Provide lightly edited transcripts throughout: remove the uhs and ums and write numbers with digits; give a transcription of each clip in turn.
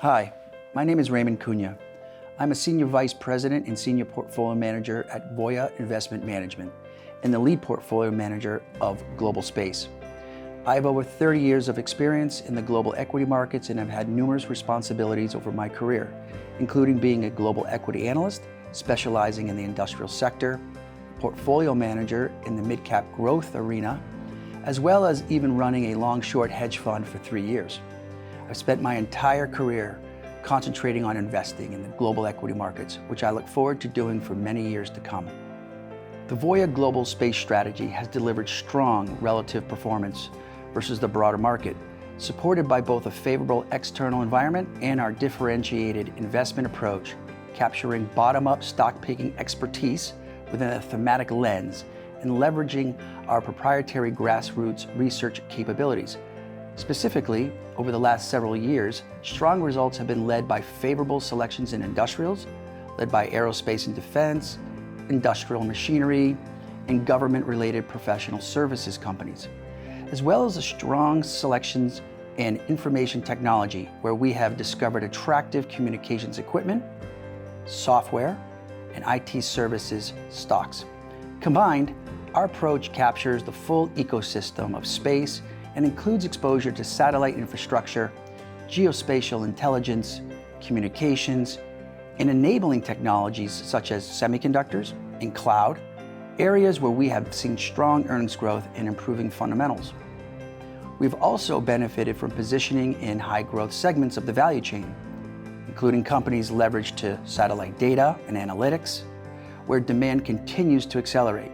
Hi, my name is Raymond Cunha. I'm a Senior Vice President and Senior Portfolio Manager at Voya Investment Management and the Lead Portfolio Manager of Global Space. I have over 30 years of experience in the global equity markets and have had numerous responsibilities over my career, including being a global equity analyst, specializing in the industrial sector, portfolio manager in the mid-cap growth arena, as well as even running a long-short hedge fund for 3 years. I've spent my entire career concentrating on investing in the global equity markets, which I look forward to doing for many years to come. The Voya Global Space strategy has delivered strong relative performance versus the broader market, supported by both a favorable external environment and our differentiated investment approach, capturing bottom-up stock-picking expertise within a thematic lens and leveraging our proprietary grassroots research capabilities. Specifically, over the last several years, strong results have been led by favorable selections in industrials, led by aerospace and defense, industrial machinery, and government-related professional services companies, as well as strong selections in information technology, where we have discovered attractive communications equipment, software, and IT services stocks. Combined, our approach captures the full ecosystem of space and includes exposure to satellite infrastructure, geospatial intelligence, communications, and enabling technologies such as semiconductors and cloud, areas where we have seen strong earnings growth and improving fundamentals. We've also benefited from positioning in high-growth segments of the value chain, including companies leveraged to satellite data and analytics, where demand continues to accelerate.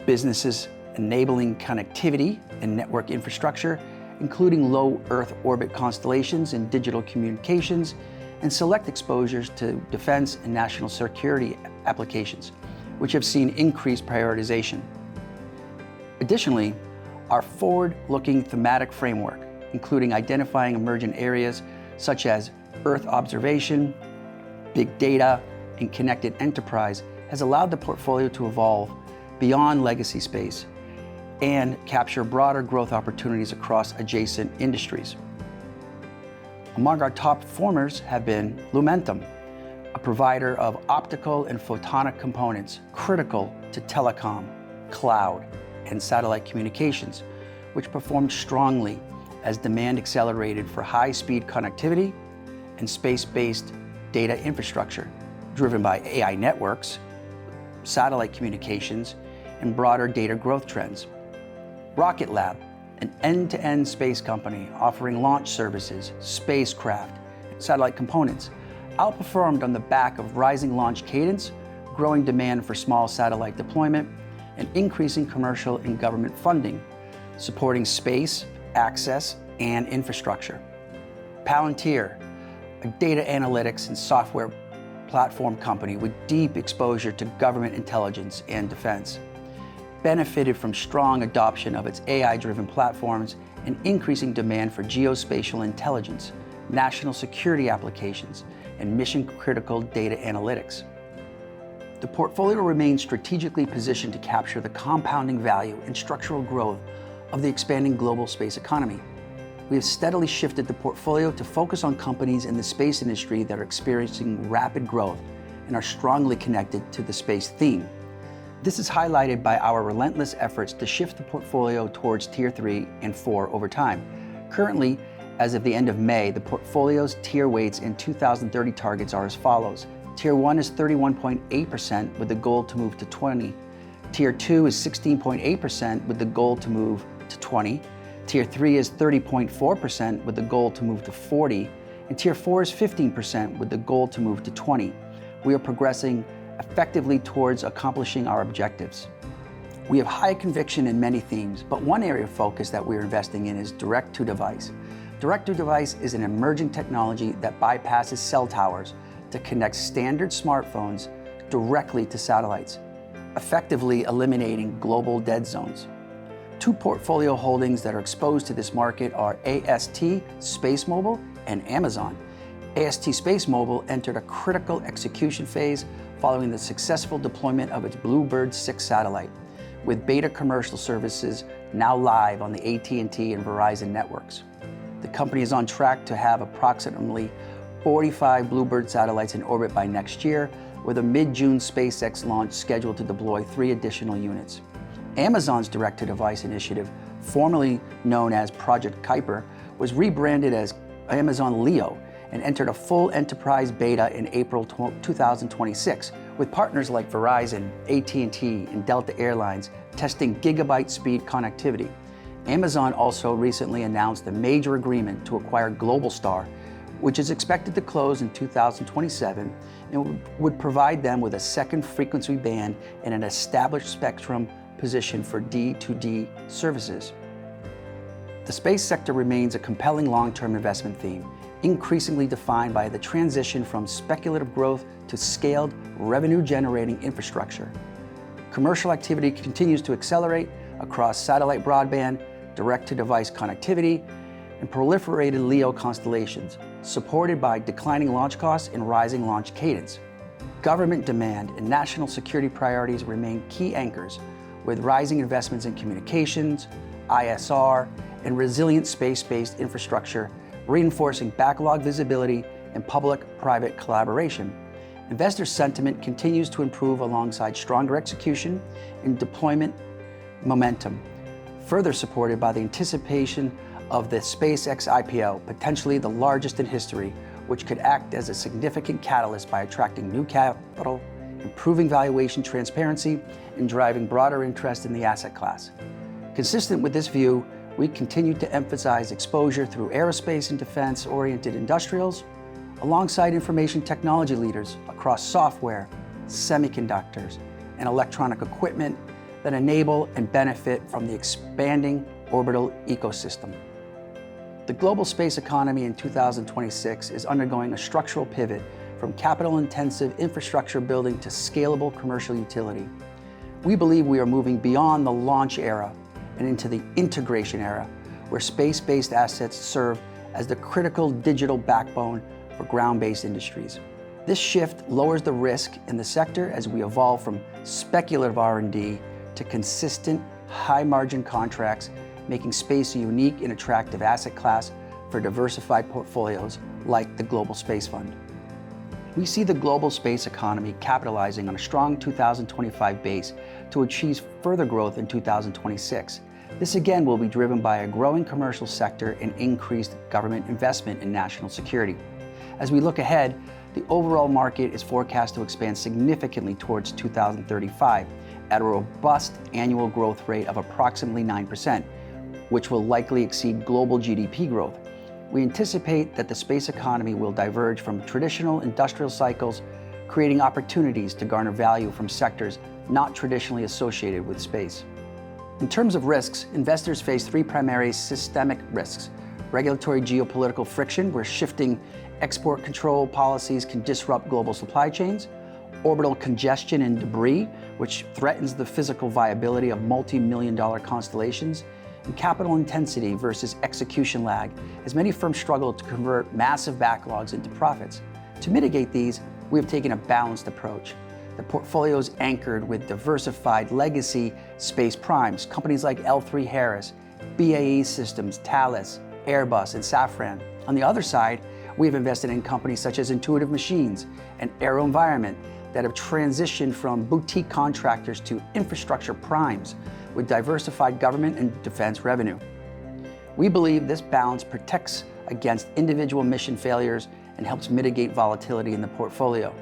Businesses enabling connectivity and network infrastructure, including low Earth orbit constellations and digital communications, and select exposures to defense and national security applications, which have seen increased prioritization. Additionally, our forward-looking thematic framework, including identifying emergent areas such as Earth observation, big data, and connected enterprise, has allowed the portfolio to evolve beyond legacy space and capture broader growth opportunities across adjacent industries. Among our top performers have been Lumentum, a provider of optical and photonic components critical to telecom, cloud, and satellite communications, which performed strongly as demand accelerated for high-speed connectivity and space-based data infrastructure, driven by AI networks, satellite communications, and broader data growth trends. Rocket Lab, an end-to-end space company offering launch services, spacecraft, and satellite components, outperformed on the back of rising launch cadence, growing demand for small satellite deployment, and increasing commercial and government funding, supporting space, access, and infrastructure. Palantir, a data analytics and software platform company with deep exposure to government intelligence and defense, benefited from strong adoption of its AI-driven platforms and increasing demand for geospatial intelligence, national security applications, and mission-critical data analytics. The portfolio remains strategically positioned to capture the compounding value and structural growth of the expanding global space economy. We have steadily shifted the portfolio to focus on companies in the space industry that are experiencing rapid growth and are strongly connected to the space theme. This is highlighted by our relentless efforts to shift the portfolio towards Tier 3 and 4 over time. Currently, as of the end of May, the portfolio's tier weights and 2030 targets are as follows. Tier 1 is 31.8% with the goal to move to 20. Tier 2 is 16.8% with the goal to move to 20. Tier 3 is 30.4% with the goal to move to 40. And Tier 4 is 15% with the goal to move to 20. We are progressing effectively towards accomplishing our objectives. We have high conviction in many themes, but one area of focus that we are investing in is direct-to-device. Direct-to-device is an emerging technology that bypasses cell towers to connect standard smartphones directly to satellites, effectively eliminating global dead zones. Two portfolio holdings that are exposed to this market are AST SpaceMobile and Amazon. AST SpaceMobile entered a critical execution phase following the successful deployment of its Bluebird 6 satellite, with beta commercial services now live on the AT&T and Verizon networks. The company is on track to have approximately 45 Bluebird satellites in orbit by next year, with a mid-June SpaceX launch scheduled to deploy 3 additional units. Amazon's direct-to-device initiative, formerly known as Project Kuiper, was rebranded as Amazon Leo and entered a full enterprise beta in April 2026, with partners like Verizon, AT&T, and Delta Airlines testing gigabyte-speed connectivity. Amazon also recently announced a major agreement to acquire Globalstar, which is expected to close in 2027 and would provide them with a second frequency band and an established spectrum position for D2D services. The space sector remains a compelling long-term investment theme, increasingly defined by the transition from speculative growth to scaled, revenue-generating infrastructure. Commercial activity continues to accelerate across satellite broadband, direct-to-device connectivity, and proliferated LEO constellations, supported by declining launch costs and rising launch cadence. Government demand and national security priorities remain key anchors, with rising investments in communications, ISR, and resilient space-based infrastructure, reinforcing backlog visibility and public-private collaboration. Investor sentiment continues to improve alongside stronger execution and deployment momentum, further supported by the anticipation of the SpaceX IPO, potentially the largest in history, which could act as a significant catalyst by attracting new capital, improving valuation transparency, and driving broader interest in the asset class. Consistent with this view, we continue to emphasize exposure through aerospace and defense-oriented industrials, alongside information technology leaders across software, semiconductors, and electronic equipment that enable and benefit from the expanding orbital ecosystem. The global space economy in 2026 is undergoing a structural pivot from capital-intensive infrastructure building to scalable commercial utility. We believe we are moving beyond the launch era and into the integration era, where space-based assets serve as the critical digital backbone for ground-based industries. This shift lowers the risk in the sector as we evolve from speculative R&D to consistent, high-margin contracts, making space a unique and attractive asset class for diversified portfolios like the Global Space Fund. We see the global space economy capitalizing on a strong 2025 base to achieve further growth in 2026. This again will be driven by a growing commercial sector and increased government investment in national security. As we look ahead, the overall market is forecast to expand significantly towards 2035 at a robust annual growth rate of approximately 9%, which will likely exceed global GDP growth. We anticipate that the space economy will diverge from traditional industrial cycles, creating opportunities to garner value from sectors not traditionally associated with space. In terms of risks, investors face 3 primary systemic risks: regulatory geopolitical friction, where shifting export control policies can disrupt global supply chains; orbital congestion and debris, which threatens the physical viability of multi-million-dollar constellations; and capital intensity versus execution lag, as many firms struggle to convert massive backlogs into profits. To mitigate these, we have taken a balanced approach. The portfolio is anchored with diversified legacy space primes, companies like L3 Harris, BAE Systems, Thales, Airbus, and Safran. On the other side, we have invested in companies such as Intuitive Machines and AeroVironment that have transitioned from boutique contractors to infrastructure primes with diversified government and defense revenue. We believe this balance protects against individual mission failures and helps mitigate volatility in the portfolio.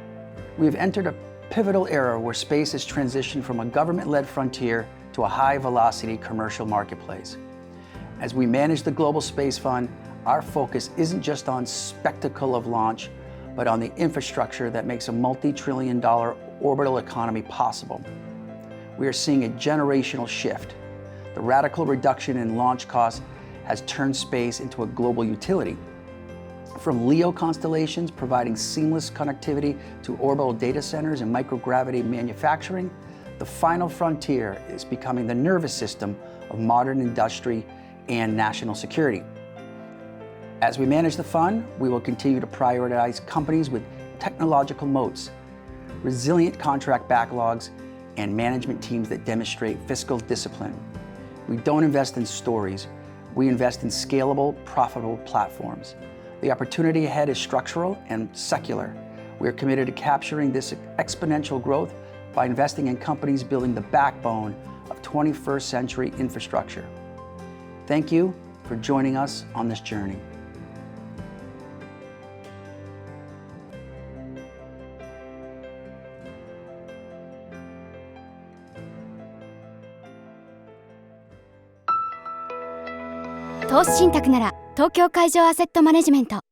We have entered a pivotal era where space has transitioned from a government-led frontier to a high-velocity commercial marketplace. As we manage the Global Space Fund, our focus isn't just on spectacle of launch, but on the infrastructure that makes a multi-trillion-dollar orbital economy possible. We are seeing a generational shift. The radical reduction in launch costs has turned space into a global utility. From LEO constellations providing seamless connectivity to orbital data centers and microgravity manufacturing, the final frontier is becoming the nervous system of modern industry and national security. As we manage the fund, we will continue to prioritize companies with technological moats, resilient contract backlogs, and management teams that demonstrate fiscal discipline. We don't invest in stories, We invest in scalable, profitable platforms. The opportunity ahead is structural and secular. We are committed to capturing this exponential growth by investing in companies building the backbone of 21st century infrastructure. Thank you for joining us on this journey.投資信託なら東京海上アセットマネジメント。